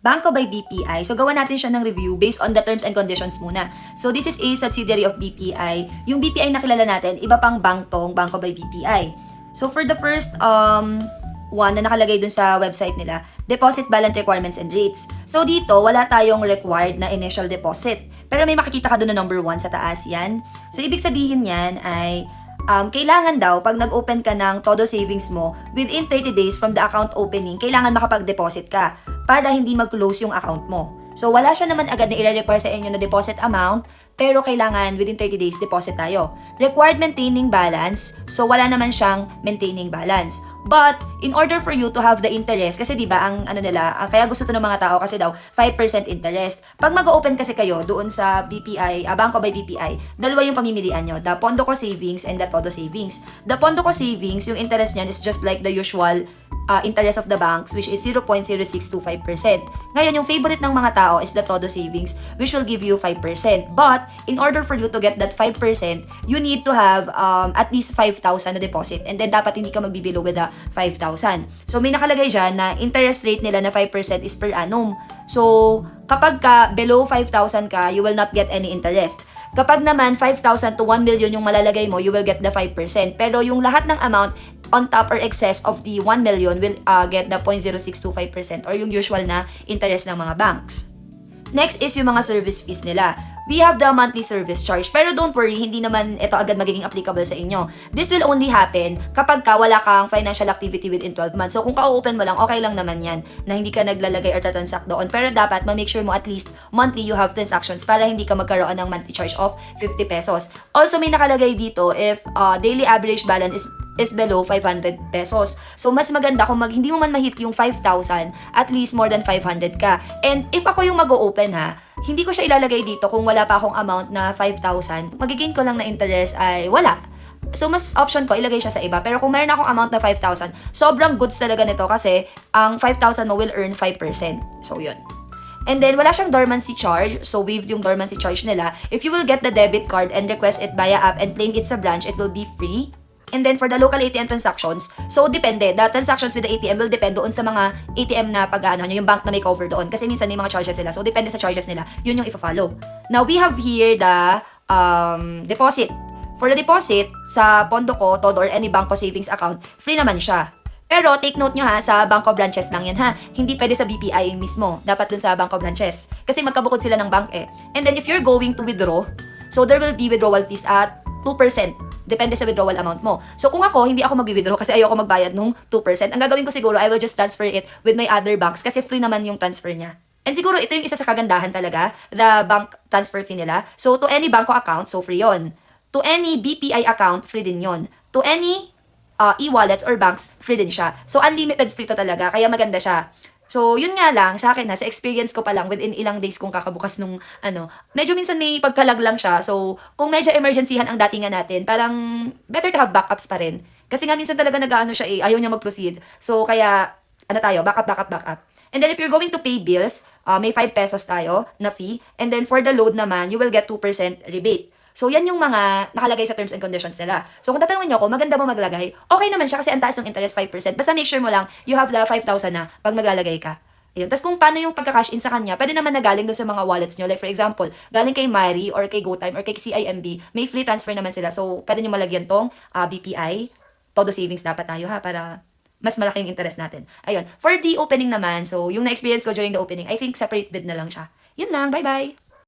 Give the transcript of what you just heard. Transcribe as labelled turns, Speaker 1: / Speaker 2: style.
Speaker 1: Banco by BPI. So, gawa natin siya ng review based on the terms and conditions muna. So, this is a subsidiary of BPI. Yung BPI na kilala natin, iba pang bank tong Banco by BPI. So, for the first one na nakalagay dun sa website nila, deposit balance requirements and rates. So, dito, wala tayong required na initial deposit. Pero may makikita ka dun na number 1 sa taas yan. So, ibig sabihin yan ay kailangan daw, pag nag-open ka ng Todo Savings mo, within 30 days from the account opening, kailangan makapag-deposit ka para hindi mag-close yung account mo. So, wala siya naman agad na i-require sa inyo na deposit amount, pero kailangan within 30 days deposit tayo. Required maintaining balance, so wala naman siyang maintaining balance. But, in order for you to have the interest, kasi diba, ang ano nila, kaya gusto to ng mga tao kasi daw, 5% interest. Pag mag-open kasi kayo doon sa BPI, Banco by BPI, dalawa yung pamimilian nyo, the Pondo Ko Savings and the Todo Savings. The Pondo Ko Savings, yung interest niyan is just like the usual interest of the banks, which is 0.0625%. Ngayon, yung favorite ng mga tao is the Todo Savings, which will give you 5%. But, in order for you to get that 5%, you need to have at least 5,000 na deposit. And then, dapat hindi ka magbibilo with the 5,000. So, may nakalagay dyan na interest rate nila na 5% is per annum. So, kapag ka below 5,000 ka, you will not get any interest. Kapag naman 5,000 to 1 million yung malalagay mo, you will get the 5%. Pero yung lahat ng amount on top or excess of the 1 million will get the 0.0625% or yung usual na interest ng mga banks. Next is yung mga service fees nila. We have the monthly service charge. Pero don't worry, hindi naman ito agad magiging applicable sa inyo. This will only happen kapag ka wala kang financial activity within 12 months. So kung ka-open mo lang, okay lang naman yan na hindi ka naglalagay or tatransact doon. Pero dapat ma-make sure mo at least monthly you have transactions para hindi ka magkaroon ng monthly charge of 50 pesos. Also may nakalagay dito if daily average balance is below 500 pesos. So mas maganda kung hindi mo man ma-hit yung 5,000, at least more than 500 ka. And if ako yung mag-open ha, hindi ko siya ilalagay dito kung wala pa akong amount na 5,000. Magigain ko lang na interest ay wala. So, mas option ko, ilagay siya sa iba. Pero kung meron akong amount na 5,000, sobrang goods talaga nito kasi ang 5,000 mo will earn 5%. So, yun. And then, wala siyang dormancy charge. So, waive yung dormancy charge nila. If you will get the debit card and request it via app and claim it sa branch, it will be free. And then, for the local ATM transactions, so depende. The transactions with the ATM will depend doon sa mga ATM na pag-ano nyo, yung bank na may cover doon. Kasi minsan may mga charges sila. So, depende sa charges nila. Yun yung ipa-follow. Now, we have here the deposit. For the deposit, sa Pondo Ko, Todo, or any Banco Savings account, free naman siya. Pero, take note nyo ha, sa Banco branches lang yan ha. Hindi pwede sa BPI mismo. Dapat dun sa Banco branches. Kasi magkabukod sila ng bank eh. And then, if you're going to withdraw, so there will be withdrawal fees at 2%. Depende sa withdrawal amount mo. So, kung ako, hindi ako mag-withdraw kasi ayoko magbayad nung 2%. Ang gagawin ko siguro, I will just transfer it with my other banks kasi free naman yung transfer niya. And siguro, ito yung isa sa kagandahan talaga, the bank transfer fee nila. So, to any Banco account, so free yon. To any BPI account, free din yon. To any e-wallets or banks, free din siya. So, unlimited free to talaga, kaya maganda siya. So, yun nga lang, sa akin sa experience ko pa lang, within ilang days kung kakabukas nung, medyo minsan may pagkalag lang siya. So, kung medyo emergencyhan ang datingan natin, parang better to have backups pa rin. Kasi nga minsan talaga nag-ano siya ayaw niya mag-proceed. So, kaya, backup. And then, if you're going to pay bills, may 5 pesos tayo na fee. And then, for the load naman, you will get 2% rebate. So, yan yung mga nakalagay sa terms and conditions nila. So, kung tatanungin nyo ako, maganda ba maglagay? Okay naman siya kasi ang taas ng interest 5%. Basta make sure mo lang, you have the 5,000 na pag maglalagay ka. Ayun. Tapos kung paano yung pagka-cash in sa kanya, pwede naman na galing doon sa mga wallets nyo. Like for example, galing kay Mari or kay GoTime or kay CIMB, may free transfer naman sila. So, pwede nyo malagyan tong BPI. Todo savings dapat tayo ha, para mas malaki yung interest natin. Ayun. For the opening naman, so yung na-experience ko during the opening, I think separate bid na lang siya. Yun lang. Bye-bye!